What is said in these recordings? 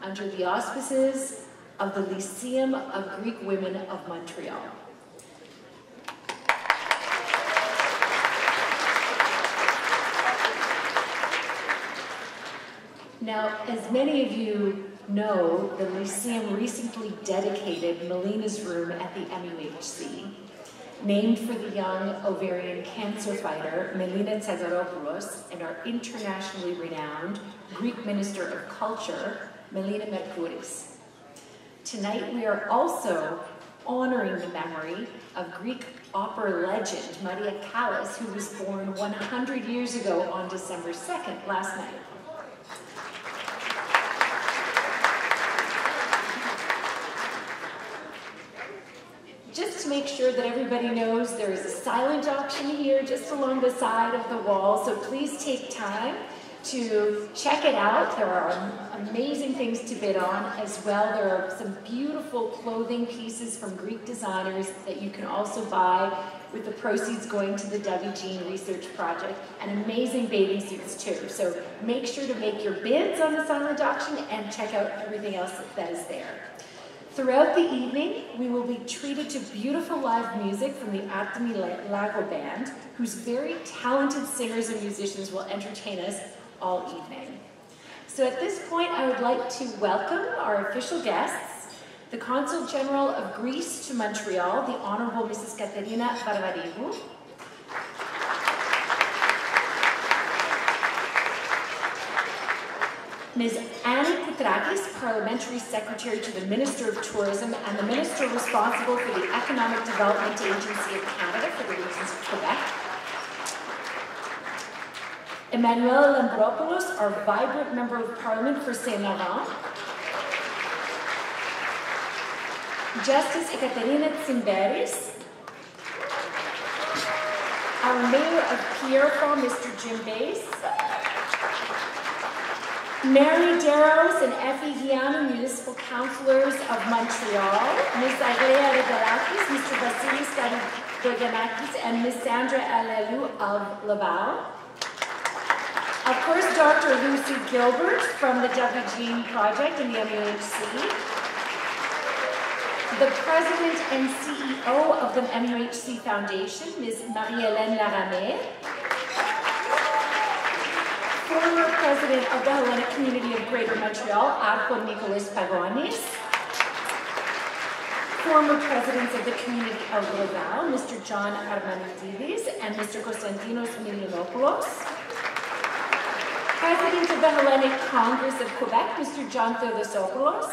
Under the auspices of the Lyceum of Greek Women of Montreal. Now, as many of you know, the Lyceum recently dedicated Melina's Room at the MUHC, named for the young ovarian cancer fighter Melina Tsazaropoulos and our internationally renowned Greek Minister of Culture, Melina Merkouris. Tonight we are also honoring the memory of Greek opera legend Maria Callas, who was born 100 years ago on December 2nd, last night. Just to make sure that everybody knows there is a silent auction here just along the side of the wall, so please take time to check it out. There are amazing things to bid on as well. There are some beautiful clothing pieces from Greek designers that you can also buy with the proceeds going to the W. Jean Research Project, and amazing bathing suits too. So make sure to make your bids on the silent auction and check out everything else that is there. Throughout the evening, we will be treated to beautiful live music from the Atmi Lago Band, whose very talented singers and musicians will entertain us all evening. So at this point, I would like to welcome our official guests, the Consul General of Greece to Montreal, the Honorable Mrs. Katerina Varvarigou, Ms. Annie Koutrakis, Parliamentary Secretary to the Minister of Tourism and the Minister responsible for the Economic Development Agency of Canada for the regions of Quebec, Emmanuel Lambropoulos, our vibrant Member of Parliament for Saint Laurent, Justice Ekaterina Tsimberis, our Mayor of Pierrefonds, Mr. Jim Bass, Mary Darrows and Effie Giano, Municipal Councillors of Montreal, Ms. Aglaia Regalakis, Mr. Vasilis Doganakis, and Ms. Sandra Alalou of Laval. Of course, Dr. Lucy Gilbert from the W. Jean Project and the MUHC. The President and CEO of the MUHC Foundation, Ms. Marie-Hélène Laramé. Former President of the Hellenic Community of Greater Montreal, Archon Nicholas Pagonis. Former Presidents of the Community of Laval, Mr. John Armanidis and Mr. Konstantinos Milionopoulos. President of the Hellenic Congress of Quebec, Mr. John Theodosopoulos.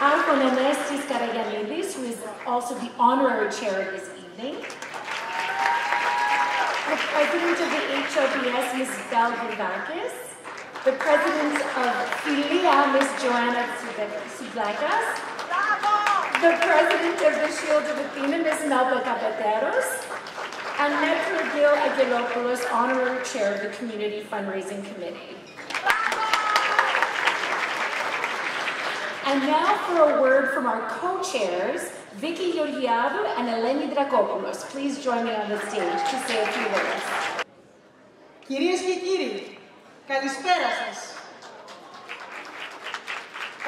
Archon Anestis Karagianidis, who is also the honorary chair of this evening. The President of the HLBS, Ms. Belle Boudakis. The President of Philia, Ms. Joanna Soudlakas. The President of the Shield of Athena, Ms. Melba Capateros. And Metro Gil Aguilopoulos, Honorary Chair of the Community Fundraising Committee. And now for a word from our co-chairs, Vicky Georgiadou and Eleni Drakopoulos. Please join me on the stage to say a few words. Κυρίες και κύριοι, καλησπέρα σας.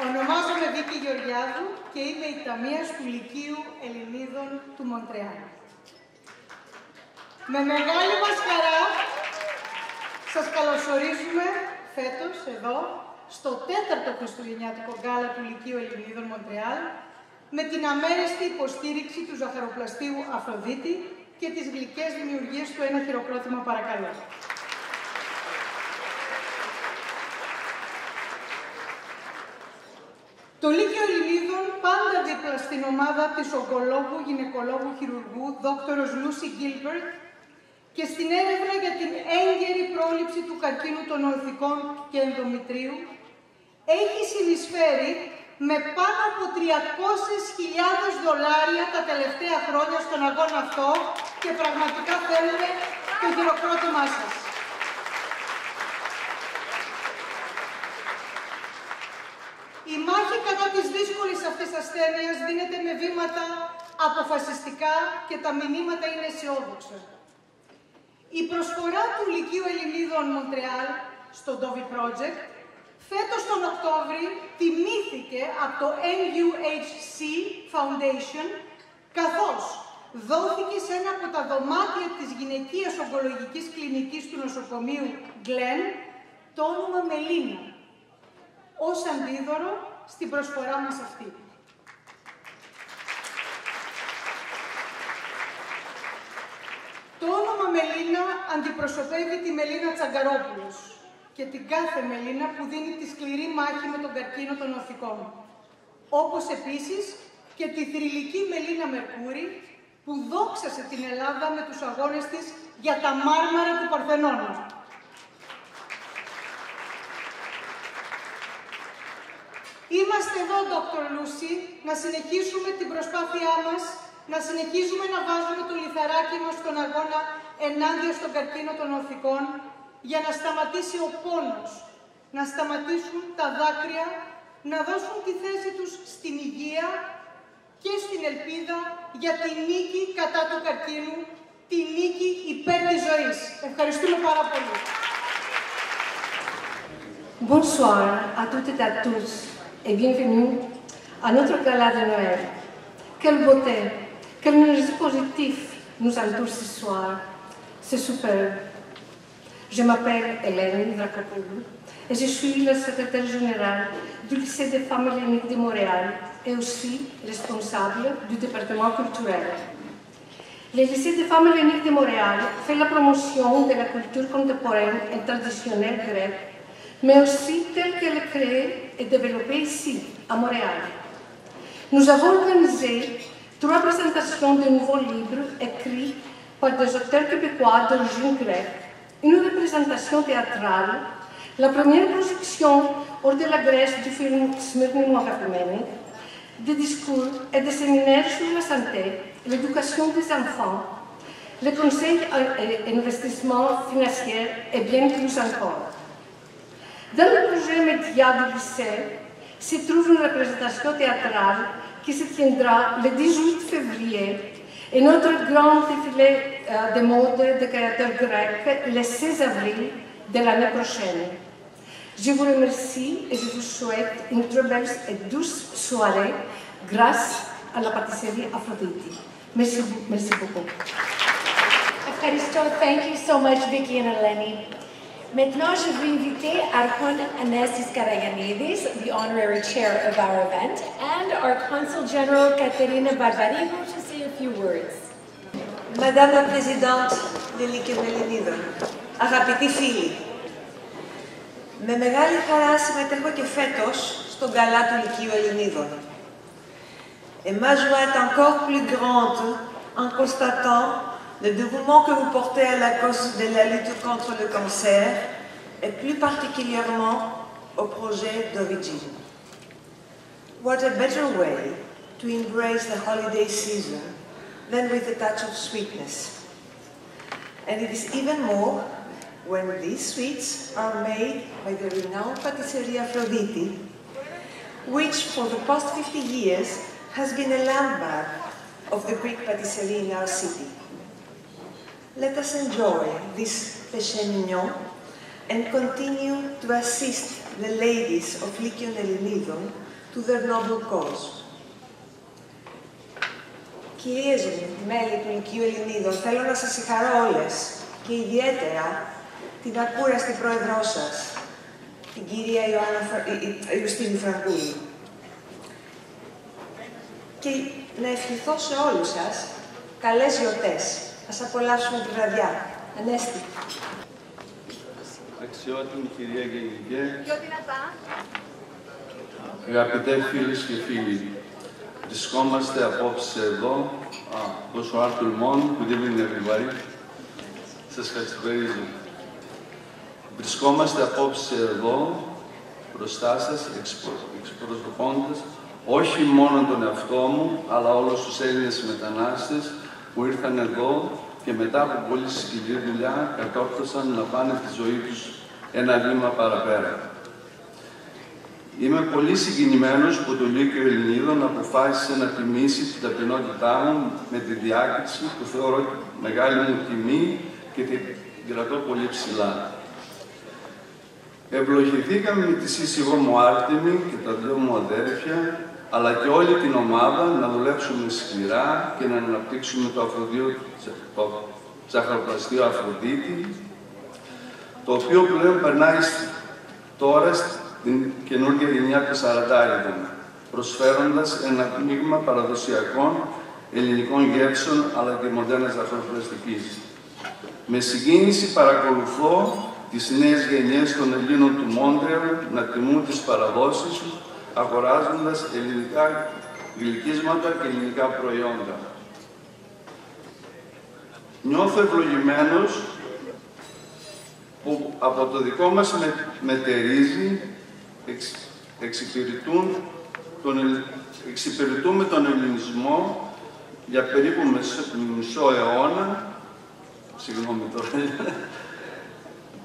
Ονομάζομαι Βίκη Γεωργιάδου και είμαι η ταμείας του Λυκείου Ελληνίδων του Μοντρεάλ. Με μεγάλη μας χαρά σας καλωσορίζουμε φέτος εδώ στο 4ο Χριστουγεννιάτικο Γκάλα του Λυκείου Ελληνίδων Μοντρεάλ με την αμέρεστη υποστήριξη του ζαχαροπλαστείου Αφροδίτη και τις γλυκές δημιουργίες του. Ένα χειροκρότημα παρακαλώ. Το Λύκειο Ελληνίδων πάντα δίπλα στην ομάδα της ογκολόγου, γυναικολόγου, χειρουργού, δόκτωρος Λούσι Γκίλμπερτ και στην έρευνα για την έγκαιρη πρόληψη του καρκίνου των οθικών και ενδομητρίου, έχει συνεισφέρει με πάνω από $300.000 τα τελευταία χρόνια στον αγώνα αυτό και πραγματικά θέλουμε το χειροκρότημά σας. Η μάχη κατά της δύσκολης αυτής ασθένειας δίνεται με βήματα αποφασιστικά και τα μηνύματα είναι αισιόδοξα. Η προσφορά του Λυκείου Ελληνίδων Μοντρεάλ στο Dovi Project φέτος τον Οκτώβρη τιμήθηκε από το MUHC Foundation, καθώς δόθηκε σε ένα από τα δωμάτια της γυναικείας ογκολογικής κλινικής του νοσοκομείου Glam το όνομα Μελίνα, ως αντίδωρο στην προσφορά μας αυτή. Το όνομα Μελίνα αντιπροσωπεύει τη Μελίνα Τσαγκαρόπουλος και την κάθε Μελίνα που δίνει τη σκληρή μάχη με τον καρκίνο των οθικών. Όπως επίσης και τη θρυλική Μελίνα Μερκούρη που δόξασε την Ελλάδα με τους αγώνες της για τα μάρμαρα του Παρθενώνα. Είμαστε εδώ, Dr. Lucy, να συνεχίσουμε την προσπάθειά μας, να συνεχίζουμε να βάζουμε το λιθαράκι μας στον αγώνα ενάντια στον καρκίνο των οθικών, για να σταματήσει ο πόνος, να σταματήσουν τα δάκρυα, να δώσουν τη θέση τους στην υγεία και στην ελπίδα για τη νίκη κατά του καρκίνου, τη νίκη υπέρ της ζωής. Ευχαριστούμε πάρα πολύ. Bonsoir à toutes et à tous et bienvenue à notre gala de Noël. Quelle beauté, quelle énergie positive nous entoure ce soir. C'est superbe. Je m'appelle Hélène Dracapoulou et je suis la secrétaire générale du lycée des femmes helléniques de Montréal et aussi responsable du département culturel. Le lycée des femmes helléniques de Montréal fait la promotion de la culture contemporaine et traditionnelle grecque, mais aussi telle qu'elle est créée et développée ici, à Montréal. Nous avons organisé 3 présentations de nouveaux livres écrits par des auteurs québécois d'origine grecque, une représentation théâtrale, la première projection hors de la Grèce du film Smyrni μου αγαπημένη, des discours et des séminaires sur la santé, l'éducation des enfants, les conseils et investissement financier et bien plus encore. Dans le projet média du lycée se trouve une représentation théâtrale qui se tiendra le 18 février et notre grand défilé de mode de créateurs grecs le 16 avril de l'année prochaine. Je vous remercie et je vous souhaite une très belle et douce soirée grâce à la pâtisserie Aphrodite. Merci beaucoup. Ευχαριστώ. Thank you so much, Vicky and Eleni. Maintenant, je veux inviter Archon Anastis Karayanidis, the honorary chair of our event, and our Consul General Katerina Barbarigou to say a few words. Madame la Présidente de Λύκειων Ελληνίδων, αγαπητοί φίλοι, με μεγάλη χαρά συμμετέχω και φέτος στον Gala του Λυκείου Ελληνίδων. Et ma joie est encore plus grande en constatant le dévouement que vous portez à la cause de la lutte contre le cancer et plus particulièrement au projet d'origine. What a better way to embrace the holiday season than with a touch of sweetness. And it is even more when these sweets are made by the renowned patisserie Aphrodite, which for the past 50 years has been a landmark of the Greek patisserie in our city. Let us enjoy this péché mignon and continue to assist the ladies of Λύκειων Ελληνίδων to their noble cause. Κυρίες μου, μέλη του Λυκείου Ελληνίδων, θέλω να σας συγχαρώ όλες και ιδιαίτερα την ακούραστη πρόεδρό σας, την κυρία Ιουστίνη Φραγκούλη. Και να ευχηθώ σε όλους σας καλές γιορτές. Ας απολαύσουμε τη βραδιά. Ανέστη. Αξιότιμη κυρία Γενικέ, αγαπητέ φίλες και φίλοι, βρισκόμαστε απόψε εδώ. Bonsoir tout le monde, good evening everybody. Σας καλησπερίζω. Βρισκόμαστε απόψε εδώ, μπροστά σας, εκπροσωπώντας όχι μόνο τον εαυτό μου, αλλά όλους τους Έλληνες μετανάστες που ήρθαν εδώ και μετά από πολύ σκληρή δουλειά κατόρθωσαν να πάνε τη ζωή τους ένα βήμα παραπέρα. Είμαι πολύ συγκινημένος που το Λύκειο Ελληνίδων αποφάσισε να τιμήσει την ταπεινότητά μου με τη διάκριση που θεωρώ μεγάλη μου τιμή και την κρατώ πολύ ψηλά. Ευλογηθήκαμε με τη σύζυγό μου Άρτεμη και τα 2 μου αδέρφια, αλλά και όλη την ομάδα να δουλέψουμε σκληρά και να αναπτύξουμε το ψαχροπλαστείο Αφροδίτη, το οποίο πλέον περνάει τώρα στην καινούργια γενιά των Σαραντάριδων, προσφέροντας ένα μείγμα παραδοσιακών ελληνικών γεύσεων αλλά και μοντέρνας ζαχαροπλαστικής. Με συγκίνηση παρακολουθώ τις νέες γενιές των Ελλήνων του Μόντρεαλ να τιμούν τις παραδόσεις τους, αγοράζοντας ελληνικά γλυκίσματα και ελληνικά προϊόντα. Νιώθω ευλογημένος που από το δικό μας μετερίζει εξυπηρετούμε τον ελληνισμό για περίπου μισό αιώνα. Συγγνώμη τώρα.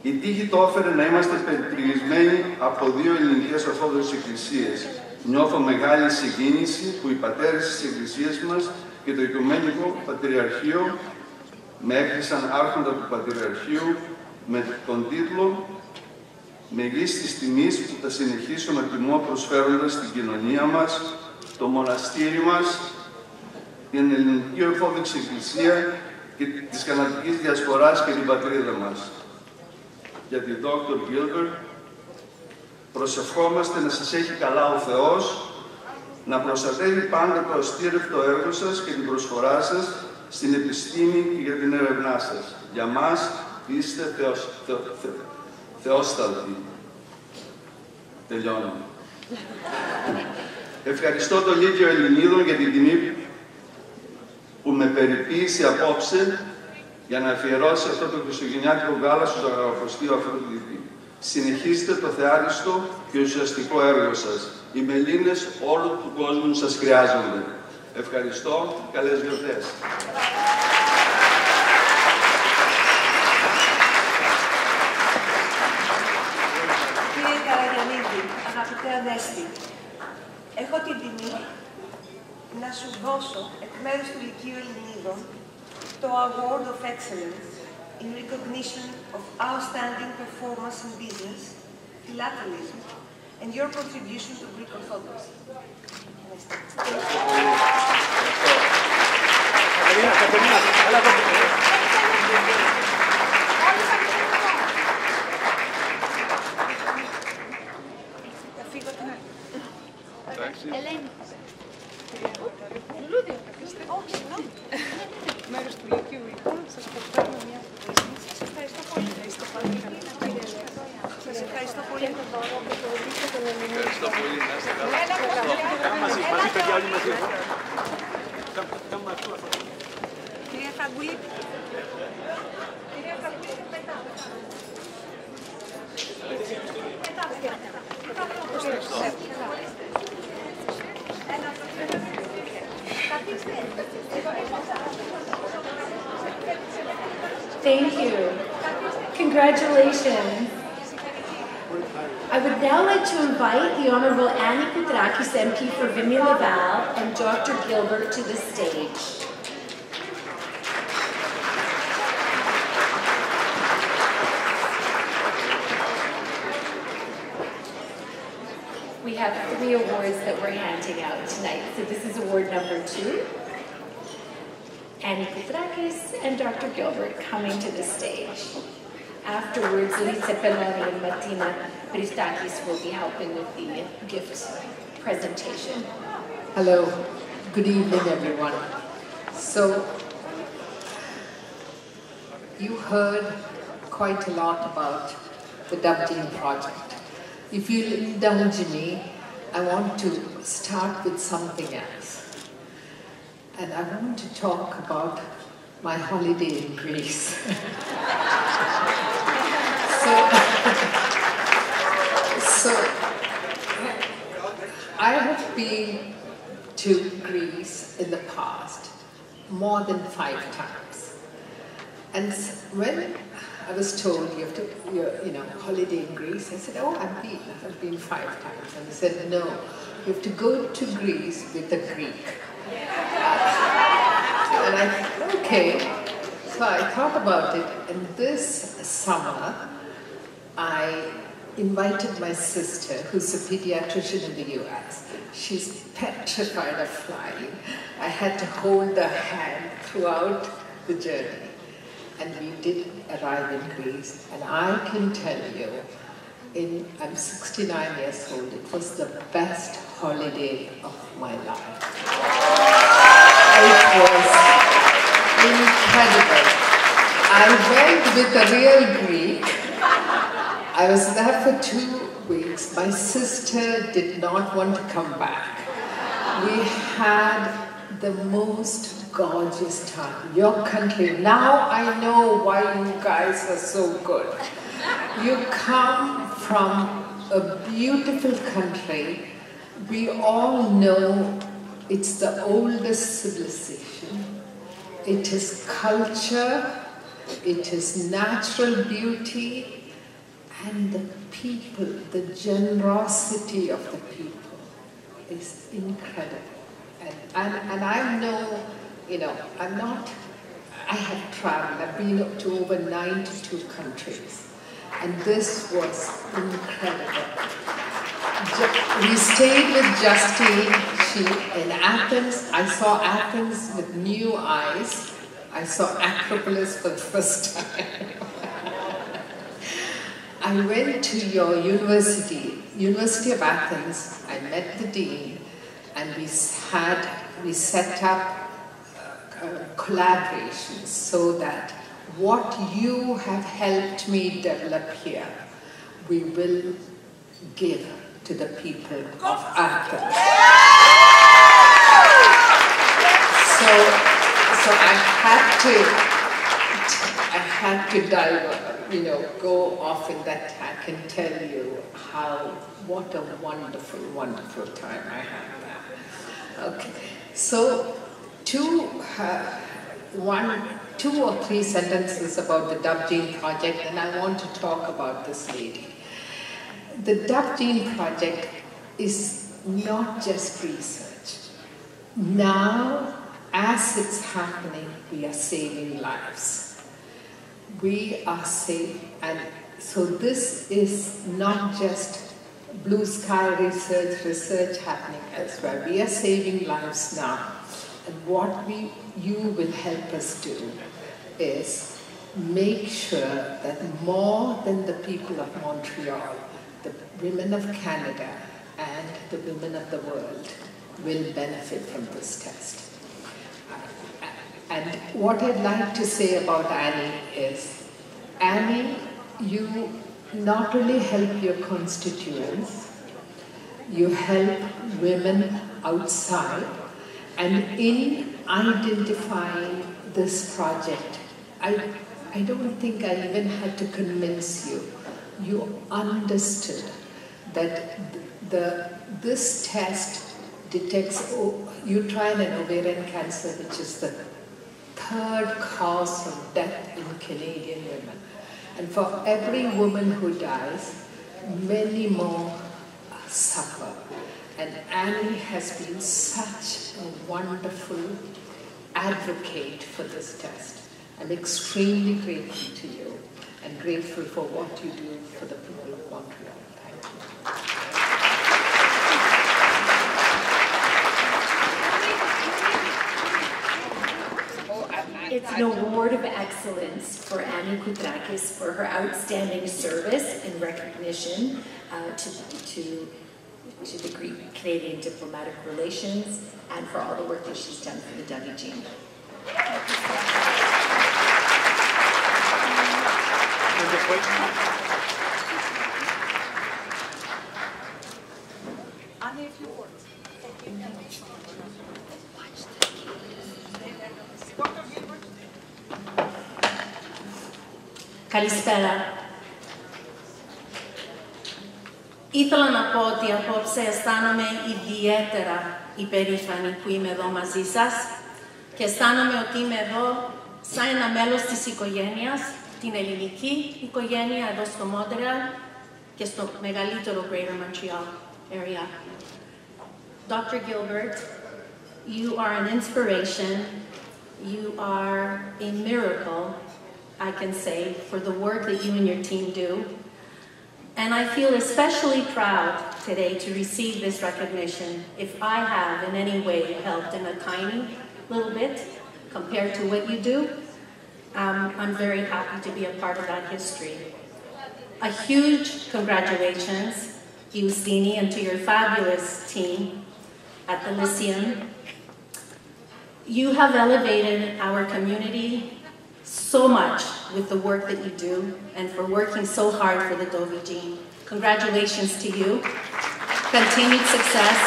Η τύχη το έφερε να είμαστε περιτριγισμένοι από δύο ελληνικές ορθόδοξες εκκλησίες. Νιώθω μεγάλη συγκίνηση που οι πατέρες της εκκλησίας μας και το Οικουμενικό Πατριαρχείο με έκλεισαν άρχοντα του Πατριαρχείου με τον τίτλο «Μεγίστης τιμής που θα συνεχίσω να τιμώ προσφέροντας στην κοινωνία μας, το μοναστήρι μας, την Ελληνική Ορθόδοξη Εκκλησία και της Καναδικής Διασποράς και την πατρίδα μας». Για την Dr. Gilbert, προσευχόμαστε να σας έχει καλά ο Θεός, να προστατεύει πάντα το αστήρευτο έργο σας και την προσφορά σας στην επιστήμη και για την έρευνά σας. Για μας είστε θεόσταλτοι. Τελειώνω. Ευχαριστώ το Λύκειο Ελληνίδων για την τιμή που με περιποίησε απόψε για να αφιερώσει αυτό το χριστουγεννιάτικο γάλα στους Αγαραποστείο Αφροδίτη. Συνεχίστε το θεάριστο και ουσιαστικό έργο σας. Οι Μελίνες όλου του κόσμου σας χρειάζονται. Ευχαριστώ. Καλές γιορτές. Κύριε Καραγιαννίδη, αγαπητέ Ανέστη, έχω την τιμή να σου δώσω εκ μέρους του Λυκείου Ελληνίδων το Award of Excellence in recognition of outstanding performance in business, philatalism, and your contribution to Greek Orthodoxy. Ελένη. Μέρος του Λυκείου λοιπόν, σας προσφέρουμε μια προσφέρουμε. Σας ευχαριστώ πολύ. Σας ευχαριστώ πολύ. Ευχαριστώ πολύ. Να είστε καλά. Μαζί, παιδιά, όλοι μαζί. Κυρία Φραγκούλη. Κυρία Φραγκούλη, Thank you. Congratulations. I would now like to invite the Honorable Annie Koutrakis, MP for Vimy-Laval, and Dr. Gilbert to the stage. We have 3 awards that we're handing out tonight. So this is award number 2. Annie Koutrakis and Dr. Gilbert coming to the stage. Afterwards, Lisa Peloni and Martina Christakis will be helping with the gift presentation. Hello, good evening everyone. So, you heard quite a lot about the Dublin project. If you'll indulge me, I want to start with something else. And I want to talk about my holiday in Greece. So I have been to Greece in the past more than 5 times. And when I was told you have to, holiday in Greece, I said, oh, I've been 5 times. And they said, no, you have to go to Greece with a Greek. And I thought, okay. So I thought about it, and this summer, I invited my sister, who's a pediatrician in the US. She's petrified of flying. I had to hold her hand throughout the journey. And we did arrive in Greece, and I can tell you, I'm 69 years old, it was the best holiday of my life. It was incredible. I went with a real Greek. I was there for 2 weeks. My sister did not want to come back. We had the most gorgeous time. Your country, now I know why you guys are so good. You come from a beautiful country. We all know it's the oldest civilization. It is culture, it is natural beauty, and the people, the generosity of the people is incredible. And I know, you know, I have traveled, I've been to over 92 countries, and this was incredible. We stayed with Justine in Athens. I saw Athens with new eyes. I saw Acropolis for the first time. I went to your university, University of Athens. I met the dean, and we set up collaborations so that what you have helped me develop here, we will give to the people of Athens. So I had to go off in that. I can tell you what a wonderful, wonderful time I had there. Okay, so two or three sentences about the Dove Gene Project, and I want to talk about this lady. The Dove Gene Project is not just research. Now, as it's happening, we are saving lives. We are saving, and so this is not just blue sky research happening elsewhere. We are saving lives now. And what you will help us do is make sure that more than the people of Montreal, the women of Canada and the women of the world will benefit from this test. And what I'd like to say about Annie is, Annie, you not only help your constituents, you help women outside, and in identifying this project, I don't think I even had to convince you. You understood that this test detects uterine and ovarian cancer, which is the third cause of death in Canadian women. And for every woman who dies, many more suffer. And Annie has been such a wonderful advocate for this test. I'm extremely grateful to you and grateful for what you do for the people of Montreal. Thank you. It's an award of excellence for Annie Koutrakis for her outstanding service and recognition to the Canadian diplomatic relations and for all the work that she's done for the Dove Gene. Annie, a few words. Καλησπέρα. Ήθελα να πω ότι απόψε αισθάνομαι ιδιαίτερα υπερήφανη που είμαι εδώ μαζί σας και αισθάνομαι ότι είμαι εδώ σαν ένα μέλος της οικογένειας, την ελληνική οικογένεια εδώ στο Μόντρεαλ και στο μεγαλύτερο Greater Montreal area. Dr. Gilbert, you are an inspiration, you are a miracle, I can say, for the work that you and your team do. And I feel especially proud today to receive this recognition if I have in any way helped in a tiny little bit compared to what you do. I'm very happy to be a part of that history. A huge congratulations, Justini, and to your fabulous team at the Lyceum. You have elevated our community so much with the work that you do and for working so hard for the Dove Gene. Congratulations to you. Continued success.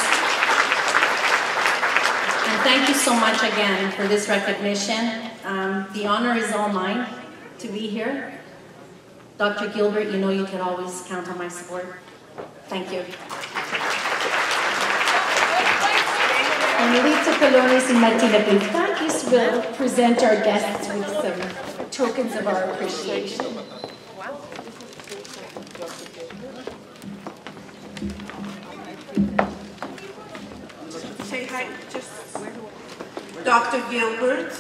And thank you so much again for this recognition. The honor is all mine to be here. Dr. Gilbert, you know you can always count on my support. Thank you. And Lita Colonis and Martina Pintakis will present our guests with some tokens of our appreciation. Say hi, just Dr. Gilbert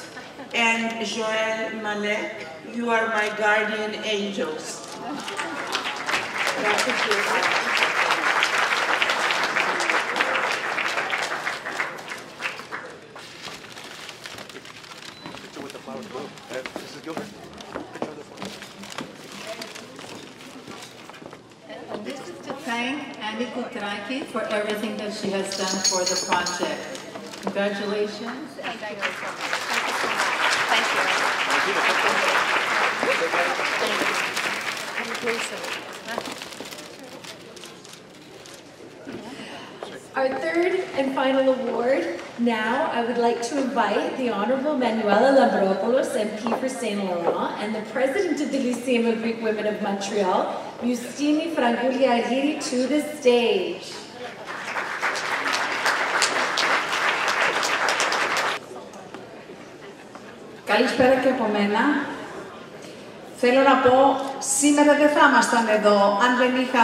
and Joël Malek, you are my guardian angels. Dr. Gilbert. Mrs. Gilbert, picture of the phone. And this is to thank Annie Kutraki for everything that she has done for the project. Congratulations. And thank you so much. Thank you so much. Thank you. Our third and final award, now I would like to invite the Honourable Manuela Lambropoulos, MP for Saint Laurent, and the President of the Lyceum of Greek Women of Montreal, Justini Frangouliariri, to the stage. Καλησπέρα και από μένα. Θέλω να πω, σήμερα δεν θα ήμασταν εδώ αν δεν είχα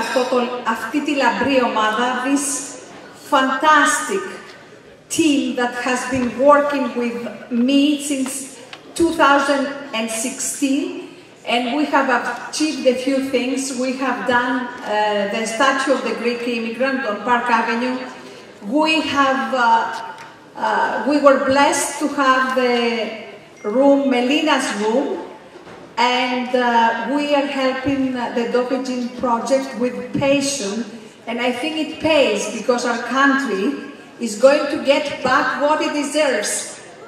αυτή τη λαμπρή ομάδα, this fantastic team that has been working with me since 2016, and we have achieved a few things. We have done the statue of the Greek immigrant on Park Avenue. We were blessed to have the room, Melina's room, and we are helping the Dovey Jean project with passion, and I think it pays because our country is going to get back what it deserves,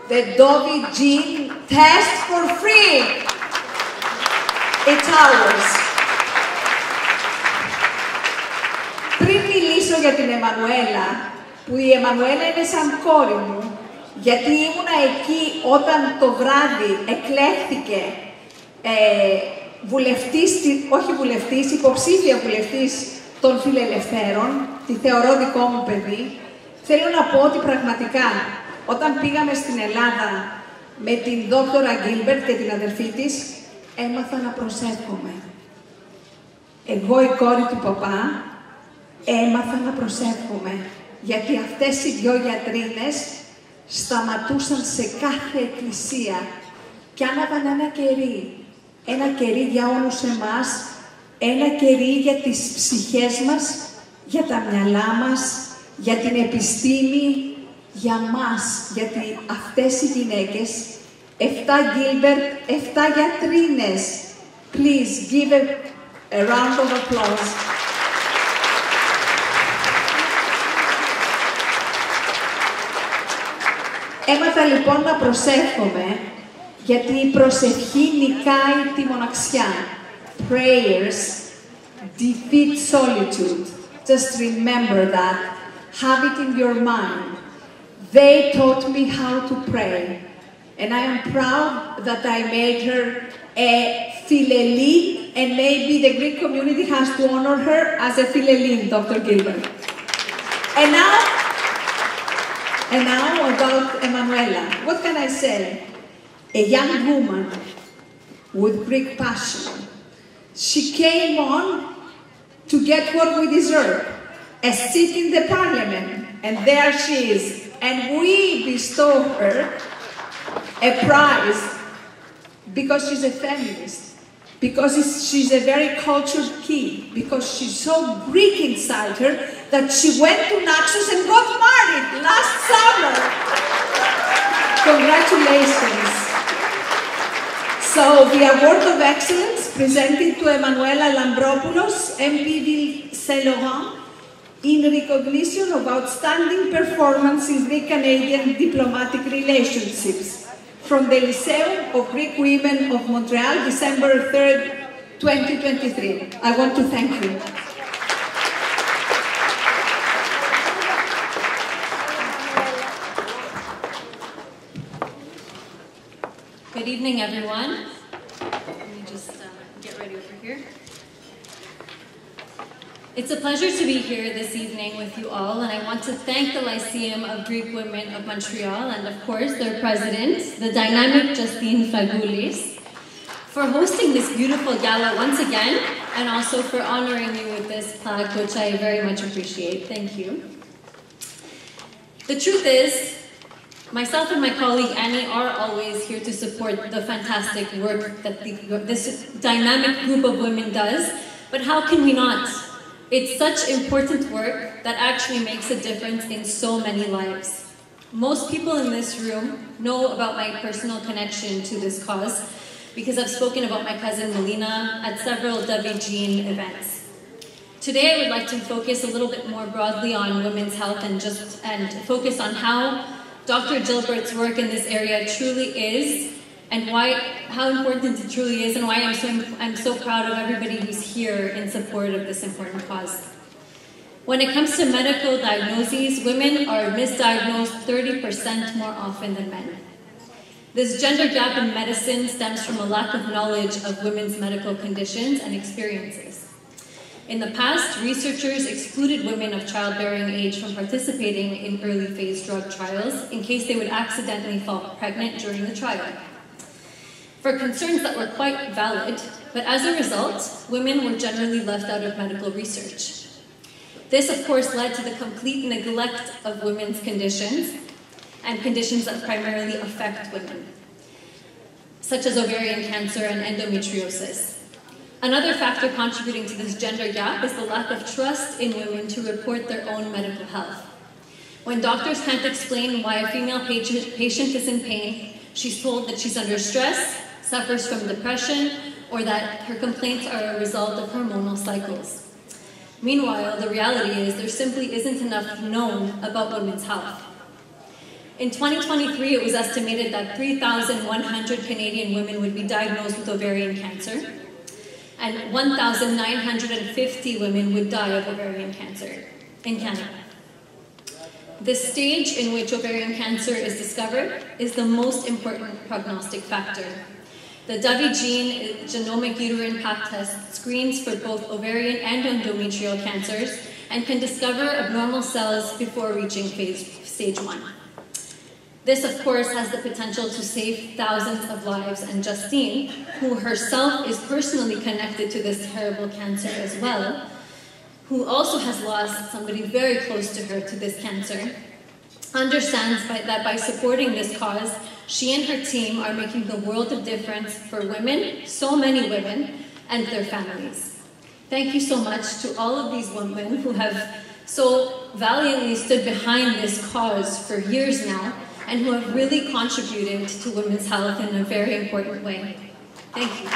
the Dovey Jean test for free. It's ours. Πριν μιλήσω για την Εμμανουέλα, που η Εμμανουέλα είναι σαν κόρη μου, γιατί ήμουνα εκεί όταν το βράδυ εκλέχθηκε υποψήφια βουλευτής των φιλελευθέρων, τη θεωρώ δικό μου παιδί, θέλω να πω ότι πραγματικά όταν πήγαμε στην Ελλάδα με την δόκτωρα Γκίλμπερτ και την αδερφή της, έμαθα να προσεύχομαι. Εγώ η κόρη του παπά έμαθα να προσεύχομαι, γιατί αυτές οι δυο γιατρίνες σταματούσαν σε κάθε εκκλησία και άναβαν ένα κερί για όλους εμάς, ένα κερί για τις ψυχές μας, για τα μυαλά μας, για την επιστήμη, για μας, γιατί αυτές οι γυναίκες, 7 Gilbert, 7 γιατρίνες. Please give a round of applause. Έμαθα λοιπόν να προσεύχομαι, γιατί η προσευχή νικάει τη μοναξιά. Prayers defeat solitude. Just remember that. Have it in your mind. They taught me how to pray. And I am proud that I made her a Philellene, and maybe the Greek community has to honor her as a Philellene, Dr. Gilbert. And now about Emmanuela. What can I say? A young woman with Greek passion. She came on to get what we deserve, a seat in the parliament, and there she is. And we bestow her a prize because she's a feminist, because she's a very cultured kid, because she's so Greek inside her that she went to Naxos and got married last summer. Congratulations. So the Award of Excellence presented to Emmanuela Lambropoulos, MP Saint Laurent, in recognition of outstanding performance in Greek-Canadian diplomatic relationships from the Lyceum of Greek Women of Montreal, December 3rd, 2023. I want to thank you. Good evening, everyone. Let me just get ready over here. It's a pleasure to be here this evening with you all, and I want to thank the Lyceum of Greek Women of Montreal and, of course, their president, the dynamic Justine Fagoulis, for hosting this beautiful gala once again, and also for honoring me with this plaque, which I very much appreciate. Thank you. The truth is, myself and my colleague Annie are always here to support the fantastic work that this dynamic group of women does, but how can we not? It's such important work that actually makes a difference in so many lives. Most people in this room know about my personal connection to this cause because I've spoken about my cousin Melina at several WGN events. Today I would like to focus a little bit more broadly on women's health and focus on how Dr. Gilbert's work in this area truly is, and how important it truly is, and why I'm so proud of everybody who's here in support of this important cause. When it comes to medical diagnoses, women are misdiagnosed 30% more often than men. This gender gap in medicine stems from a lack of knowledge of women's medical conditions and experiences. In the past, researchers excluded women of childbearing age from participating in early phase drug trials in case they would accidentally fall pregnant during the trial, for concerns that were quite valid, but as a result, women were generally left out of medical research. This, of course, led to the complete neglect of women's conditions and conditions that primarily affect women, such as ovarian cancer and endometriosis. Another factor contributing to this gender gap is the lack of trust in women to report their own medical health. When doctors can't explain why a female patient is in pain, she's told that she's under stress, suffers from depression, or that her complaints are a result of hormonal cycles. Meanwhile, the reality is there simply isn't enough known about women's health. In 2023, it was estimated that 3,100 Canadian women would be diagnosed with ovarian cancer, and 1,950 women would die of ovarian cancer in Canada. The stage in which ovarian cancer is discovered is the most important prognostic factor. The WGN genomic uterine pap test screens for both ovarian and endometrial cancers and can discover abnormal cells before reaching stage 1. This, of course, has the potential to save thousands of lives, and Justine, who herself is personally connected to this terrible cancer as well, who also has lost somebody very close to her to this cancer, understands that by supporting this cause, she and her team are making the world of difference for women, so many women, and their families. Thank you so much to all of these women who have so valiantly stood behind this cause for years now, and who have really contributed to women's health in a very important way. Thank you.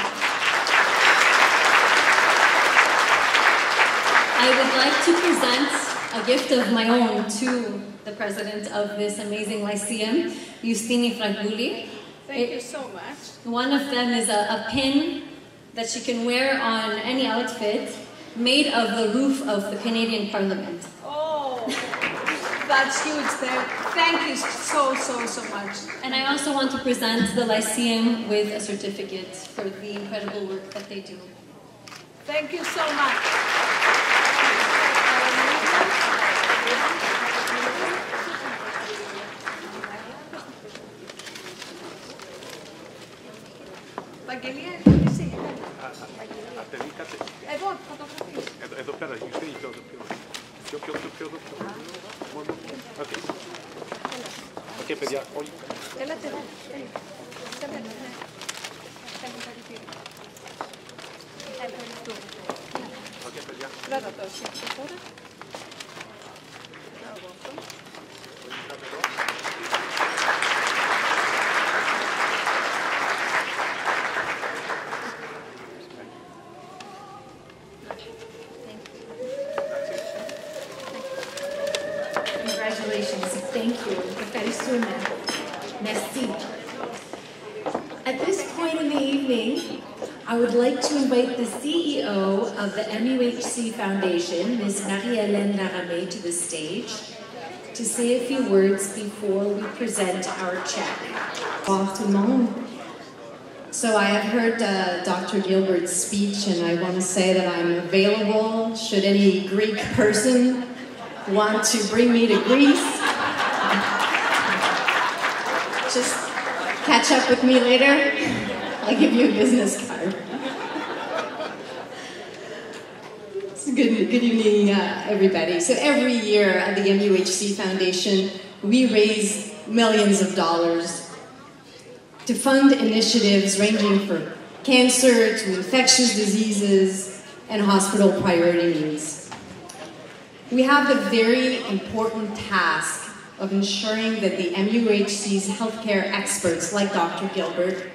I would like to present a gift of my own to the president of this amazing Lyceum, Justine Fagoulis. Thank you so much. One of them is a pin that she can wear on any outfit made of the roof of the Canadian Parliament. Oh, that's huge. Thank you so much. And I also want to present the Lyceum with a certificate for the incredible work that they do. Thank you so much. Βαγγελία, εσύ. Εδώ, φωτογραφίες. Εδώ πέρα, πιο Οκ, παιδιά, όλοι. Έλατε εδώ. Σε μένα, ναι. Ευχαριστούμε. Οκ, παιδιά. Κράτα το εσύ τώρα. Congratulations. Thank you. Merci. At this point in the evening, I would like to invite the CEO of the MUHC Foundation, Ms. Marie-Hélène Laramé, to the stage to say a few words before we present our check. Bonjour tout le monde. So I have heard Dr. Gilbert's speech, and I want to say that I'm available should any Greek person want to bring me to Greece. Just catch up with me later. I'll give you a business card. So good evening, everybody. So every year at the MUHC Foundation, we raise millions of dollars to fund initiatives ranging from cancer to infectious diseases and hospital priority needs. We have the very important task of ensuring that the MUHC's healthcare experts, like Dr. Gilbert,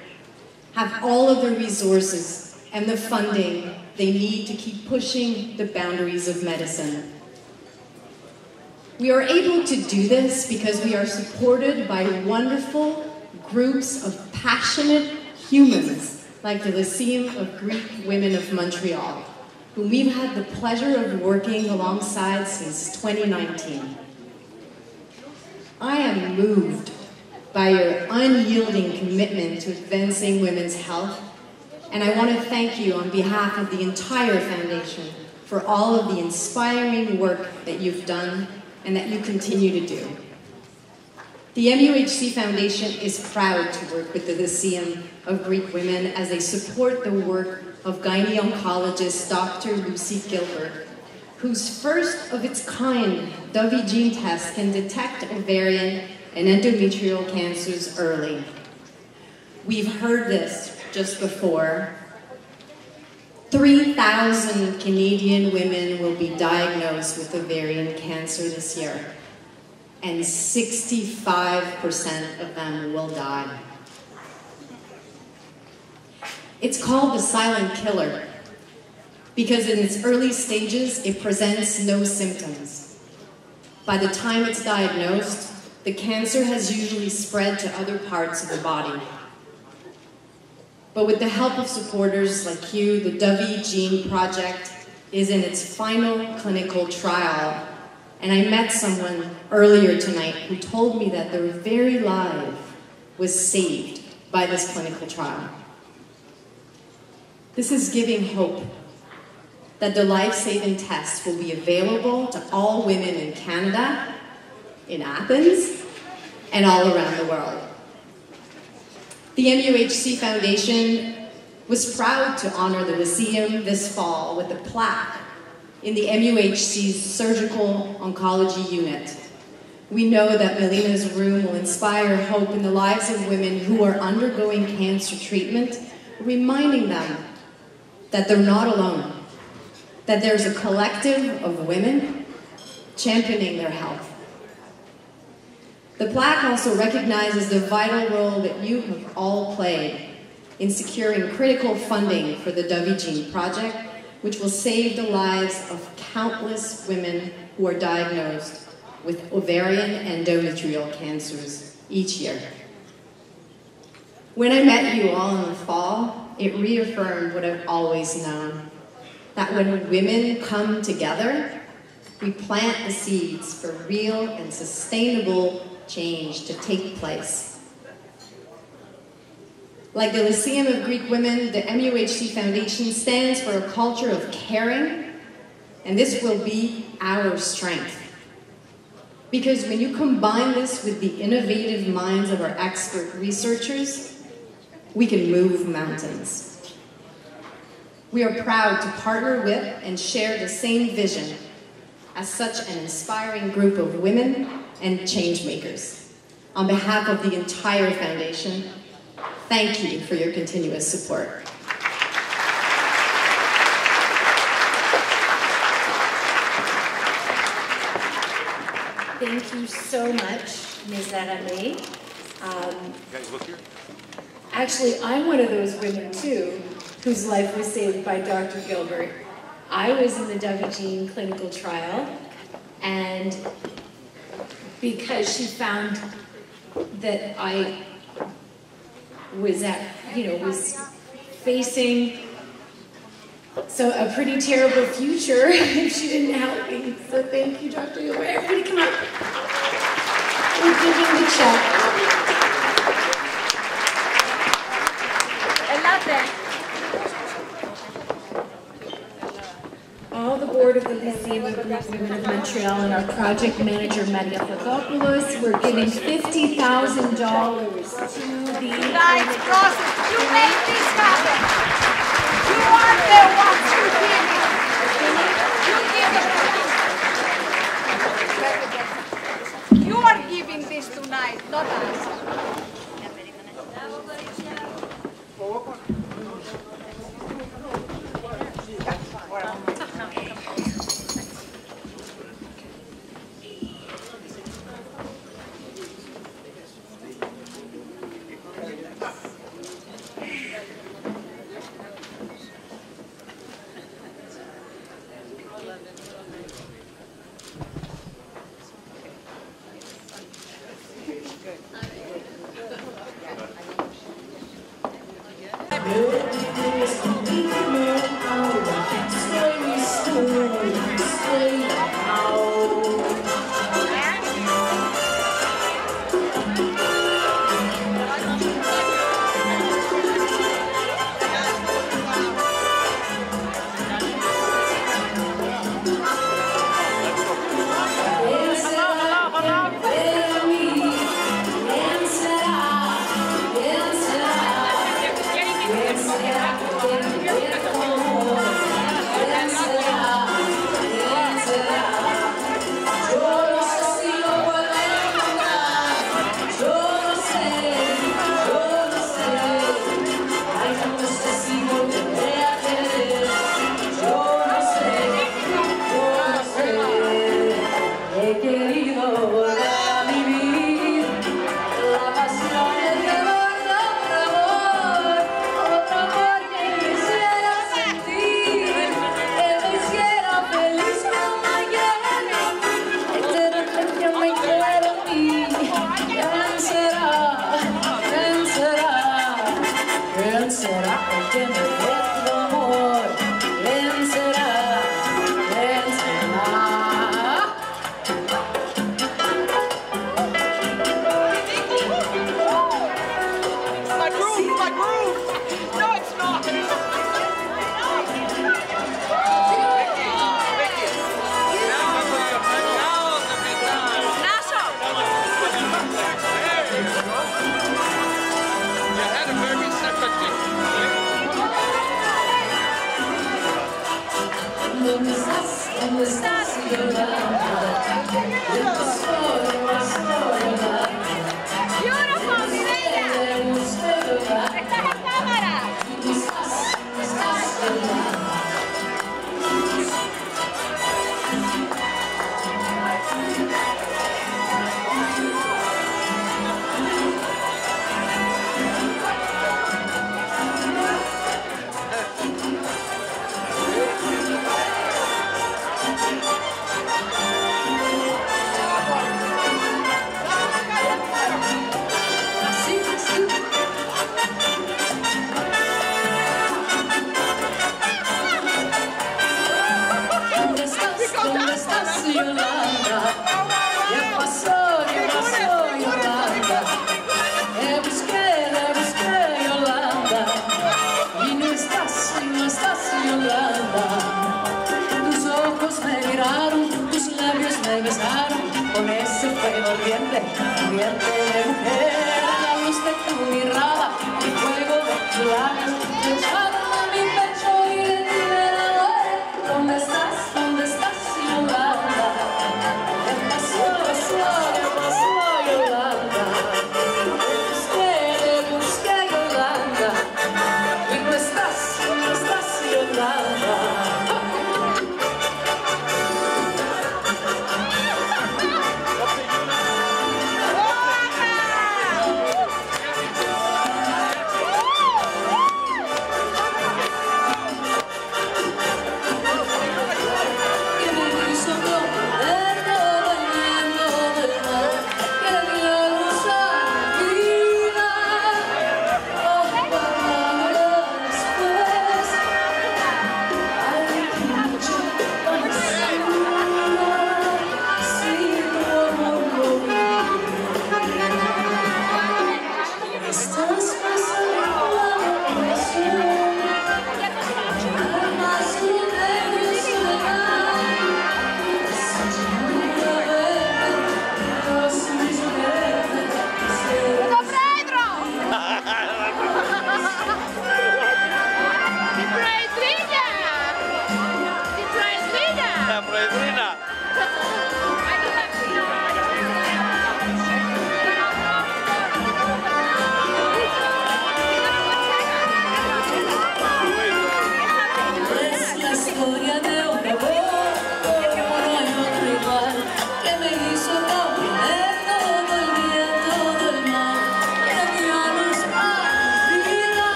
have all of the resources and the funding they need to keep pushing the boundaries of medicine. We are able to do this because we are supported by wonderful groups of passionate humans like the Lyceum of Greek Women of Montreal, whom we've had the pleasure of working alongside since 2019. I am moved by your unyielding commitment to advancing women's health, and I want to thank you on behalf of the entire foundation for all of the inspiring work that you've done and that you continue to do. The MUHC Foundation is proud to work with the Lyceum of Greek Women as they support the work of gyne-oncologist Dr. Lucy Gilbert, whose first of its kind Dovey gene test can detect ovarian and endometrial cancers early. We've heard this just before. 3,000 Canadian women will be diagnosed with ovarian cancer this year, and 65% of them will die. It's called the silent killer because in its early stages, it presents no symptoms. By the time it's diagnosed, the cancer has usually spread to other parts of the body. But with the help of supporters like you, the Dovey Gene Project is in its final clinical trial. And I met someone earlier tonight who told me that their very life was saved by this clinical trial. This is giving hope that the life-saving test will be available to all women in Canada, in Athens, and all around the world. The MUHC Foundation was proud to honor the Lyceum this fall with a plaque in the MUHC's Surgical Oncology Unit. We know that Melina's Room will inspire hope in the lives of women who are undergoing cancer treatment, reminding them that they're not alone, that there's a collective of women championing their health. The plaque also recognizes the vital role that you have all played in securing critical funding for the Dovey Gene Project, which will save the lives of countless women who are diagnosed with ovarian and endometrial cancers each year. When I met you all in the fall, it reaffirmed what I've always known, that when women come together, we plant the seeds for real and sustainable change to take place. Like the Lyceum of Greek Women, the MUHC Foundation stands for a culture of caring, and this will be our strength. Because when you combine this with the innovative minds of our expert researchers, we can move mountains. We are proud to partner with and share the same vision as such an inspiring group of women and change makers. On behalf of the entire foundation, thank you for your continuous support. Thank you so much, Ms. Arame. Guys, look here. Actually, I'm one of those women too, whose life was saved by Dr. Gilbert. I was in the Dovey Gene clinical trial, and because she found that I was was facing a pretty terrible future if she didn't help me. So thank you, Dr. Gilbert. Everybody come up. We're giving the check. support of the Lyceum of Greek Women of Montreal and our project manager, Maria Fotopoulos, we're giving $50,000 to the... Nice process. You made this happen. You are the ones who did it. You did it. You are giving this tonight, not us.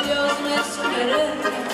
Dios me